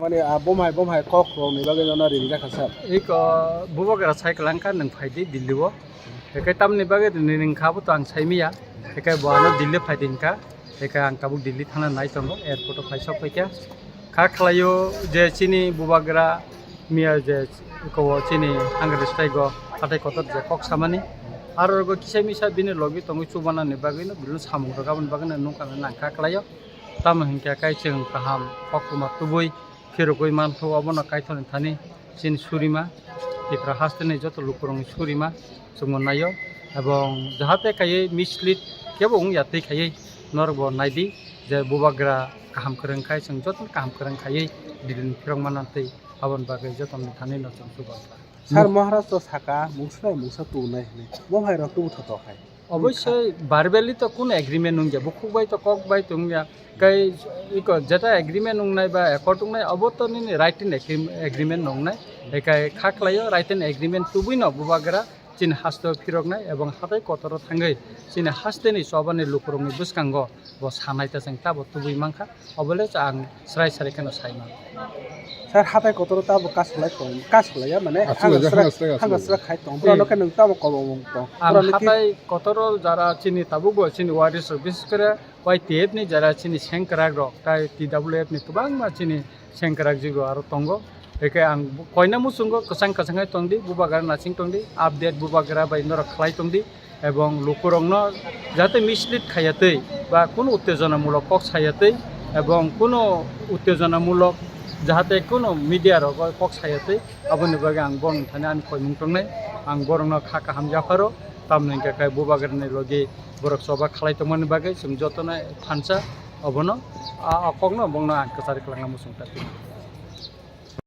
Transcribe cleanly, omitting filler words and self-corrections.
মানে bomhai kok rong ni bagay na rin ka sir. Ik bubagra cycle angka nang faidi Delhi wo. Ekai tam ni bagai ning khabu to ang saimiya. Ekai boano Delhi faidin ka. Ekai ang kabuk Delhi thana nai tongo airport of paisok paikya. Kha khlayo je chini bubagra miya je ko chini angre staigo atai kotot je kok samani. Aro go kisai misa bini logi tongo chubana ni bagai no bilu samung ro gabon bagai nung kana nang kha khlayo. Tam hingka kai cheng kaham kokuma tubui Kirokoi manto abono kaithon thani sin surima ikra hastene joto lukurong surima sumonayo ebong jahate kaye mislead kebong yate kaye norbo naidi je bubagra kaham kereng kai sing joto kaham kereng kaye didin pirong manante abon bagai joto thani no chungsuba Sir Maharashtra saka musa tu nai ne bomhai ro tu thoto khai অবশ্যই বারবেলি তো কোন agreement নুং যাব খুব by তো cock by তুংয়া chi eco যেটা agreement নুং নাই বা একট নুং নাই অবতনি রাইট ইন এগ্রিমেন্ট নুং নাই একাই খাখলাইও রাইট ইন এগ্রিমেন্ট তুবুই ন বুবাগরা চিন হাস্ত ফিরক নাই এবং হাতাই কতর থাঙ্গৈ চিন হাস্তেনি সবানি লুকুরংনি বুসকাঙ্গ ব সানাইতা जों তাব তুবুই মাংখা অবলে আং স্রাই সারি কেন Saima Sir hatai kotor ta bo kas khlai mane hangasra khai tong pro ka nung ta bo kolong tong হাতাই কতর যারা চিনি তাবুগো চিনি ওয়ারিস বিশেষ করে ওই টিএফ নি যারা চিনি সেংকরাগ রক তাই টিডব্লিউএফ নি গোबां मा চিনি সেংকরাগ জিগো আরো তঙ্গো একে আং কয়না মুসুঙ্গো কসাং কসাংই তংদি বুবাগার নাচিং তংদি আপডেট বুবাগারা বাই নর খলাই তংদি এবং লোকরংনো যাতে মিসলিড খায়াতেই বা কোনো উত্তেজনামূলক কক ছায়াতেই এবং কোনো উত্তেজনামূলক যাহাতে কোনো মিডিয়ার কক ছায়াতেই আবনি বাগে আং বন থানে আন কয়মুং তংনাই আং বরংনো খাকা হামজাফারো tamnai kai bubagarni logi borok soba khalai tongmani bagai sum jotona phansa obono akokno bongno ang kasari kalangna musung tati